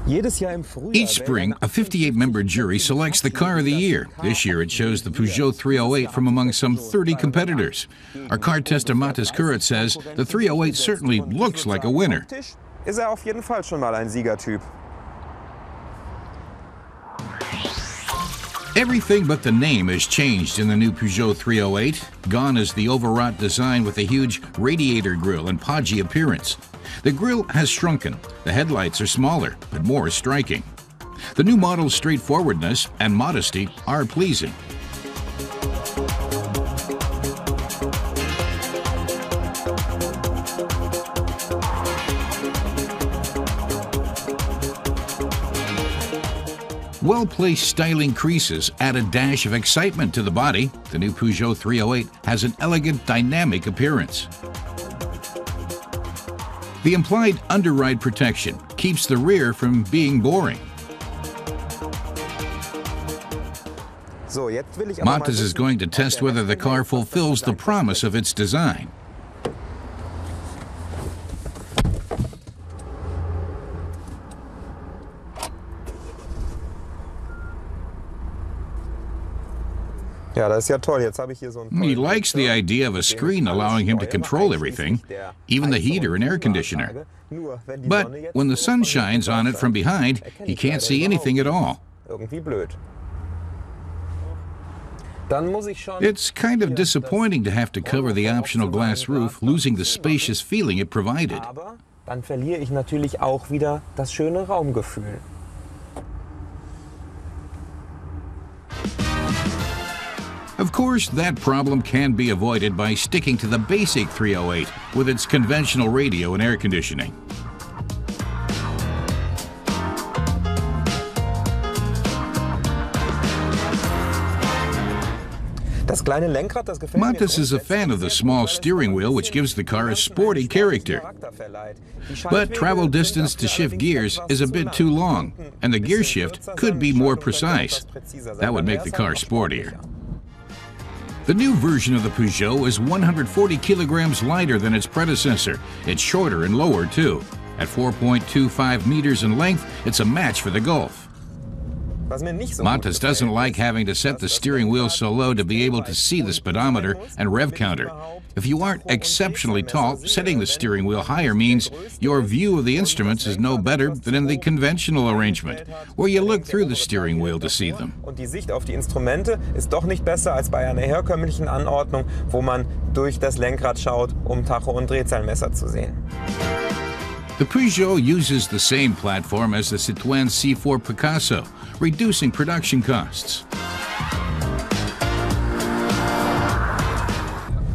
Each spring, a 58-member jury selects the car of the year. This year it chose the Peugeot 308 from among some 30 competitors. Our car tester Mathis Kuret says the 308 certainly looks like a winner. Ist auf jeden Fall schon mal ein Siegertyp. Everything but the name has changed in the new Peugeot 308. Gone is the overwrought design with a huge radiator grille and podgy appearance. The grille has shrunken, the headlights are smaller, but more striking. The new model's straightforwardness and modesty are pleasing. Well-placed styling creases add a dash of excitement to the body. The new Peugeot 308 has an elegant, dynamic appearance. The implied underride protection keeps the rear from being boring. Mathis is going to test whether the car fulfills the promise of its design. He likes the idea of a screen allowing him to control everything, even the heater and air conditioner. But when the sun shines on it from behind, he can't see anything at all. It's kind of disappointing to have to cover the optional glass roof, losing the spacious feeling it provided. Dann verliere ich natürlich auch wieder das schöne Raumgefühl. Of course, that problem can be avoided by sticking to the basic 308 with its conventional radio and air conditioning. Mathis is a fan of the small steering wheel, which gives the car a sporty character. But travel distance to shift gears is a bit too long, and the gear shift could be more precise. That would make the car sportier. The new version of the Peugeot is 140 kilograms lighter than its predecessor. It's shorter and lower, too. At 4.25 meters in length, it's a match for the Golf. Mathis doesn't like having to set the steering wheel so low to be able to see the speedometer and rev counter. If you aren't exceptionally tall, setting the steering wheel higher means your view of the instruments is no better than in the conventional arrangement, where you look through the steering wheel to see them. Und die Sicht auf die Instrumente ist doch nicht besser als bei einer herkömmlichen Anordnung, wo man durch das Lenkrad schaut, Tacho- und Drehzahlmesser zu sehen. The Peugeot uses the same platform as the Citroën C4 Picasso, reducing production costs.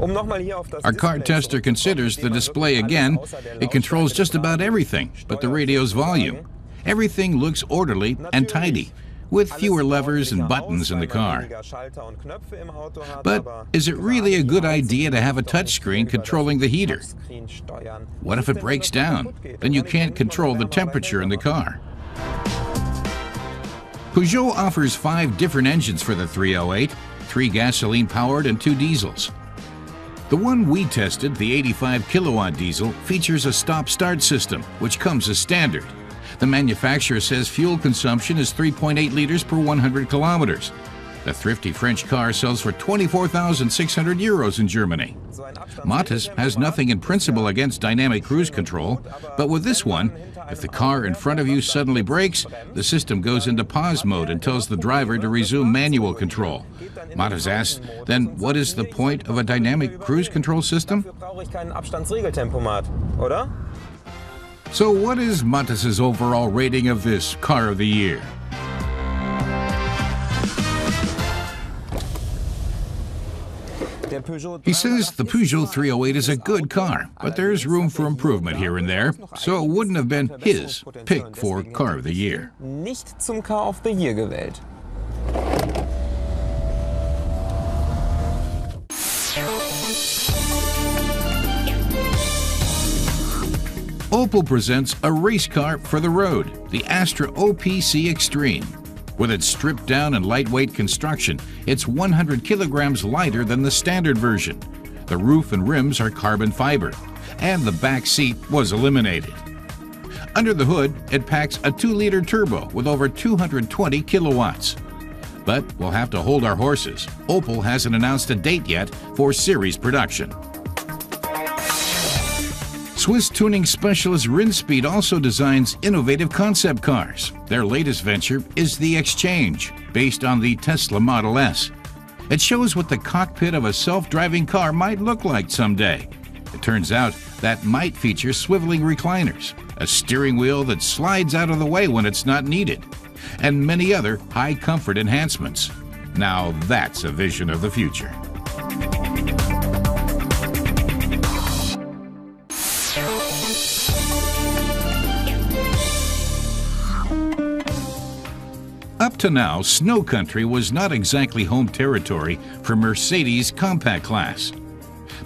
Our car tester considers the display again. It controls just about everything but the radio's volume. Everything looks orderly and tidy, with fewer levers and buttons in the car. But is it really a good idea to have a touchscreen controlling the heater? What if it breaks down? Then you can't control the temperature in the car. Peugeot offers 5 different engines for the 308, 3 gasoline-powered and 2 diesels. The one we tested, the 85 kilowatt diesel, features a stop-start system, which comes as standard. The manufacturer says fuel consumption is 3.8 liters per 100 kilometers. The thrifty French car sells for 24,600 euros in Germany. Mathis has nothing in principle against dynamic cruise control, but with this one, if the car in front of you suddenly brakes, the system goes into pause mode and tells the driver to resume manual control. Mathis asks, then what is the point of a dynamic cruise control system? So what is Mathis's overall rating of this car of the year? He says the Peugeot 308 is a good car, but there's room for improvement here and there, so it wouldn't have been his pick for Car of the Year. Nicht zum Car of the Year gewählt. Opel presents a race car for the road, the Astra OPC Extreme. With its stripped-down and lightweight construction, it's 100 kilograms lighter than the standard version. The roof and rims are carbon fiber, and the back seat was eliminated. Under the hood, it packs a 2-liter turbo with over 220 kilowatts. But we'll have to hold our horses. Opel hasn't announced a date yet for series production. Swiss tuning specialist Rinspeed also designs innovative concept cars. Their latest venture is the Exchange, based on the Tesla Model S. It shows what the cockpit of a self-driving car might look like someday. It turns out that might feature swiveling recliners, a steering wheel that slides out of the way when it's not needed, and many other high-comfort enhancements. Now that's a vision of the future. Up to now, snow country was not exactly home territory for Mercedes' compact class.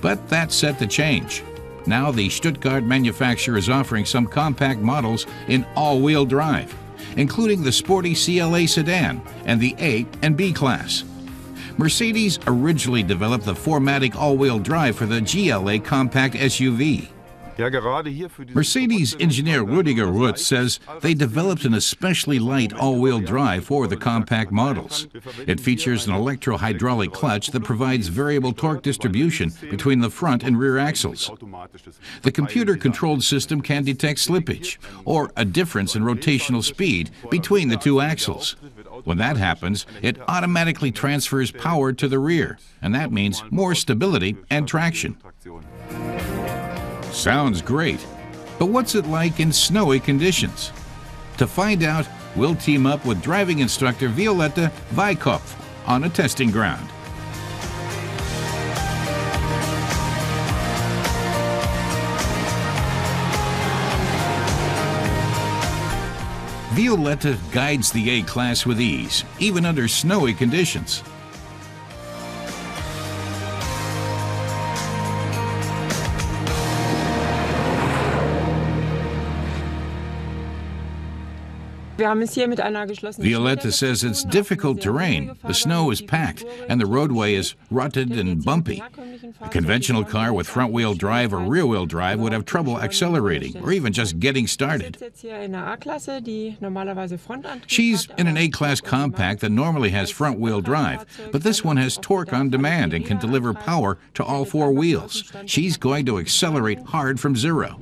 But that's set to change. Now the Stuttgart manufacturer is offering some compact models in all-wheel drive, including the sporty CLA sedan and the A and B class. Mercedes originally developed the 4MATIC all-wheel drive for the GLA compact SUV. Mercedes engineer Rüdiger Ruth says they developed an especially light all-wheel drive for the compact models. It features an electro-hydraulic clutch that provides variable torque distribution between the front and rear axles. The computer-controlled system can detect slippage or a difference in rotational speed between the two axles. When that happens, it automatically transfers power to the rear, and that means more stability and traction. Sounds great, but what's it like in snowy conditions? To find out, we'll team up with driving instructor Violetta Weikopf on a testing ground. Violetta guides the A-Class with ease, even under snowy conditions. Violetta says it's difficult terrain. The snow is packed and the roadway is rutted and bumpy. A conventional car with front-wheel drive or rear-wheel drive would have trouble accelerating or even just getting started. She's in an A-Class compact that normally has front-wheel drive, but this one has torque on demand and can deliver power to all four wheels. She's going to accelerate hard from zero.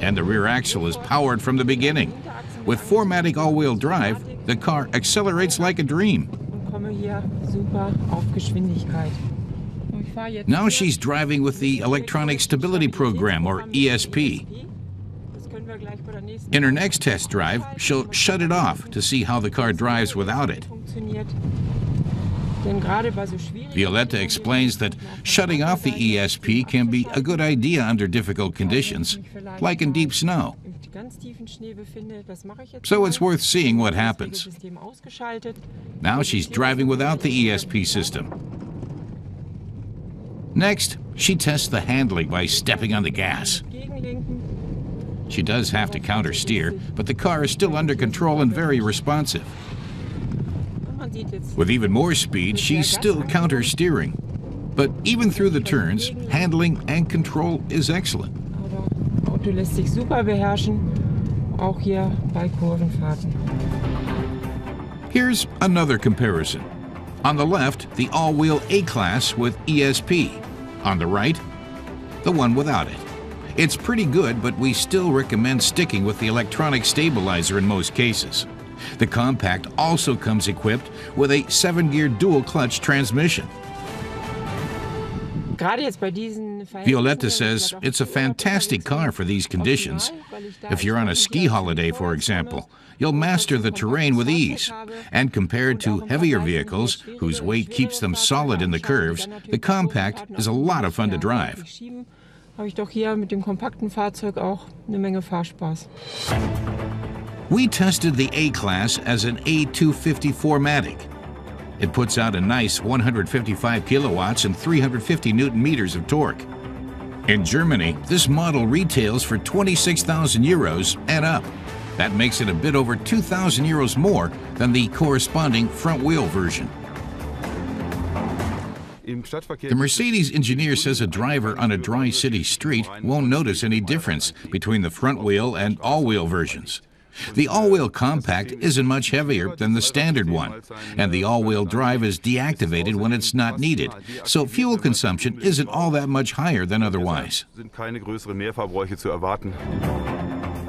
And the rear axle is powered from the beginning. With 4MATIC all-wheel drive, the car accelerates like a dream. Now she's driving with the Electronic Stability Program, or ESP. In her next test drive, she'll shut it off to see how the car drives without it. Violetta explains that shutting off the ESP can be a good idea under difficult conditions, like in deep snow. So it's worth seeing what happens. Now she's driving without the ESP system. Next, she tests the handling by stepping on the gas. She does have to counter steer, but the car is still under control and very responsive. With even more speed, she's still counter steering. But even through the turns, handling and control is excellent. Here's another comparison. On the left, the all-wheel A-Class with ESP. On the right, the one without it. It's pretty good, but we still recommend sticking with the electronic stabilizer in most cases. The compact also comes equipped with a 7-gear dual-clutch transmission. Violetta says it's a fantastic car for these conditions. If you're on a ski holiday, for example, you'll master the terrain with ease. And compared to heavier vehicles, whose weight keeps them solid in the curves, the compact is a lot of fun to drive. We tested the A-Class as an A250 4MATIC. It puts out a nice 155 kilowatts and 350 Newton meters of torque. In Germany, this model retails for 26,000 euros and up. That makes it a bit over 2,000 euros more than the corresponding front-wheel version. The Mercedes engineer says a driver on a dry city street won't notice any difference between the front wheel and all-wheel versions. The all-wheel compact isn't much heavier than the standard one, and the all-wheel drive is deactivated when it's not needed, so fuel consumption isn't all that much higher than otherwise.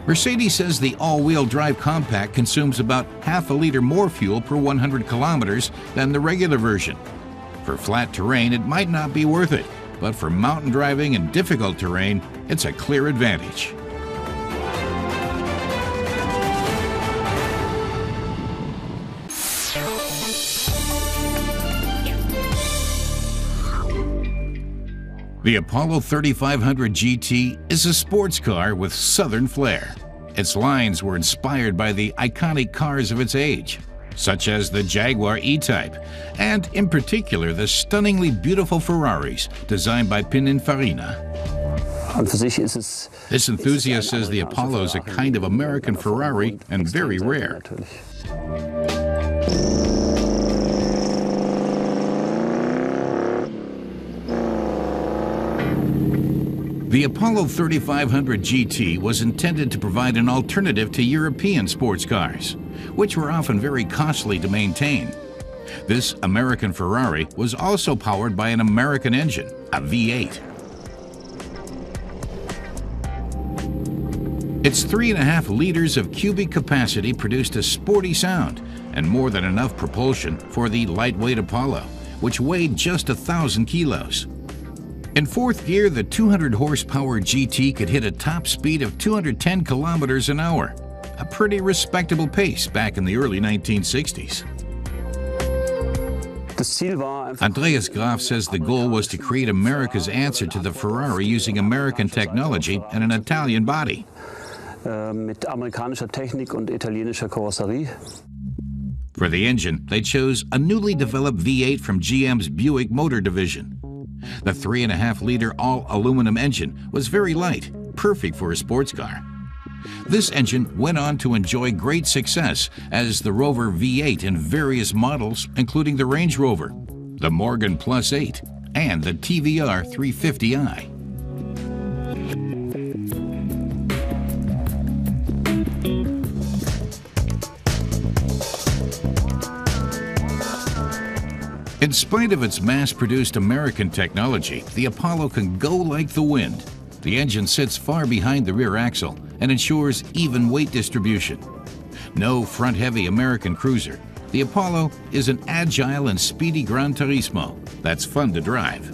Mercedes says the all-wheel drive compact consumes about half a liter more fuel per 100 kilometers than the regular version. For flat terrain, it might not be worth it, but for mountain driving and difficult terrain, it's a clear advantage. The Apollo 3500 GT is a sports car with southern flair. Its lines were inspired by the iconic cars of its age, such as the Jaguar E-Type, and in particular the stunningly beautiful Ferraris designed by Pininfarina. This enthusiast says the Apollo is a kind of American Ferrari and very rare. The Apollo 3500 GT was intended to provide an alternative to European sports cars, which were often very costly to maintain. This American Ferrari was also powered by an American engine, a V8. Its 3.5 liters of cubic capacity produced a sporty sound and more than enough propulsion for the lightweight Apollo, which weighed just 1,000 kilos. In fourth gear, the 200 horsepower GT could hit a top speed of 210 kilometers an hour, a pretty respectable pace back in the early 1960s. Andreas Graf says the goal was to create America's answer to the Ferrari using American technology and an Italian body. For the engine, they chose a newly developed V8 from GM's Buick Motor Division. The 3.5 liter all-aluminum engine was very light, perfect for a sports car. This engine went on to enjoy great success as the Rover V8 in various models, including the Range Rover, the Morgan Plus 8, and the TVR 350i. In spite of its mass-produced American technology, the Apollo can go like the wind. The engine sits far behind the rear axle and ensures even weight distribution. No front-heavy American cruiser, the Apollo is an agile and speedy Gran Turismo that's fun to drive.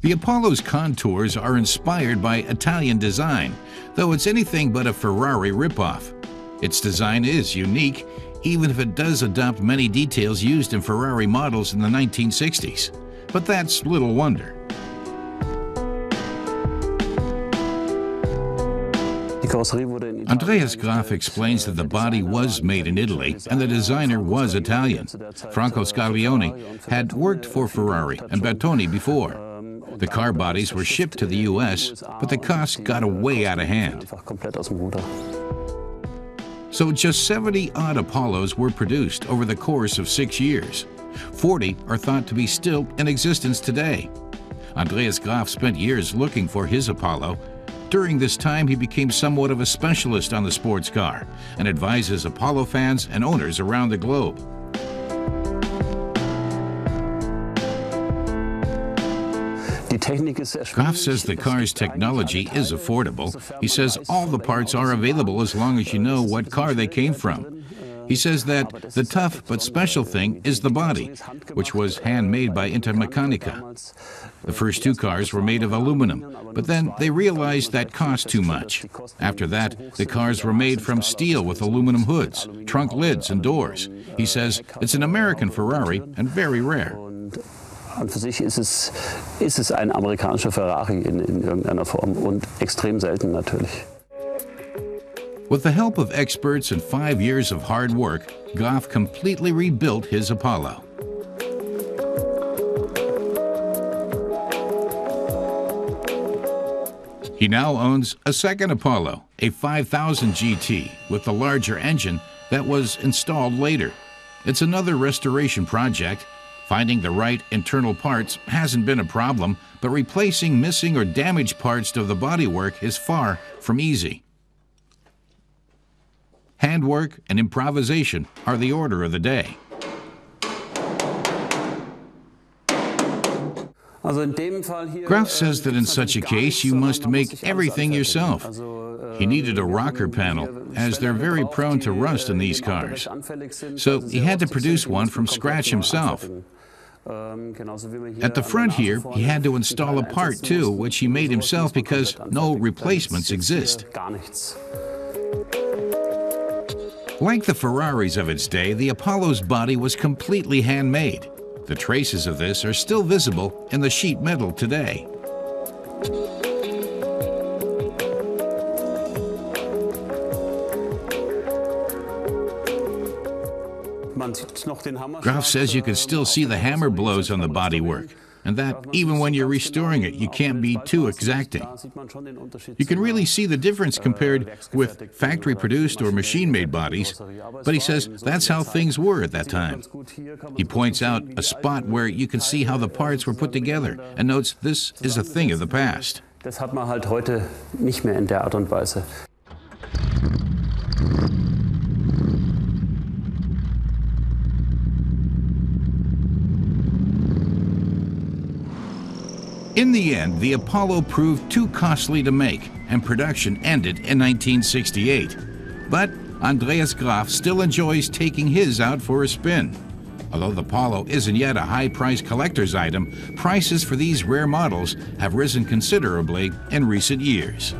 The Apollo's contours are inspired by Italian design, though it's anything but a Ferrari ripoff. Its design is unique, even if it does adopt many details used in Ferrari models in the 1960s. But that's little wonder. Andreas Graf explains that the body was made in Italy and the designer was Italian. Franco Scaglione had worked for Ferrari and Bertoni before. The car bodies were shipped to the U.S., but the cost got way out of hand. So just 70-odd Apollos were produced over the course of 6 years. 40 are thought to be still in existence today. Andreas Graf spent years looking for his Apollo. During this time, he became somewhat of a specialist on the sports car and advises Apollo fans and owners around the globe. Graf says the car's technology is affordable. He says all the parts are available as long as you know what car they came from. He says that the tough but special thing is the body, which was handmade by Intermechanica. The first two cars were made of aluminum, but then they realized that cost too much. After that, the cars were made from steel with aluminum hoods, trunk lids, and doors. He says it's an American Ferrari and very rare. An für sich ist es ein amerikanischer Ferrari in irgendeiner Form und extrem selten natürlich. With the help of experts and 5 years of hard work, Graf completely rebuilt his Apollo. He now owns a second Apollo, a 5000 GT, with the larger engine that was installed later. It's another restoration project. Finding the right internal parts hasn't been a problem, but replacing missing or damaged parts of the bodywork is far from easy. Handwork and improvisation are the order of the day. Graf says that in such a case you must make everything yourself. He needed a rocker panel, as they're very prone to rust in these cars. So he had to produce one from scratch himself. At the front here, he had to install a part too, which he made himself because no replacements exist. Like the Ferraris of its day, the Apollo's body was completely handmade. The traces of this are still visible in the sheet metal today. Graf says you can still see the hammer blows on the bodywork, and that even when you're restoring it, you can't be too exacting. You can really see the difference compared with factory-produced or machine-made bodies, but he says that's how things were at that time. He points out a spot where you can see how the parts were put together and notes this is a thing of the past. Das hat man halt heute nicht mehr in der Art und Weise. In the end, the Apollo proved too costly to make, and production ended in 1968. But Andreas Graf still enjoys taking his out for a spin. Although the Apollo isn't yet a high-priced collector's item, prices for these rare models have risen considerably in recent years.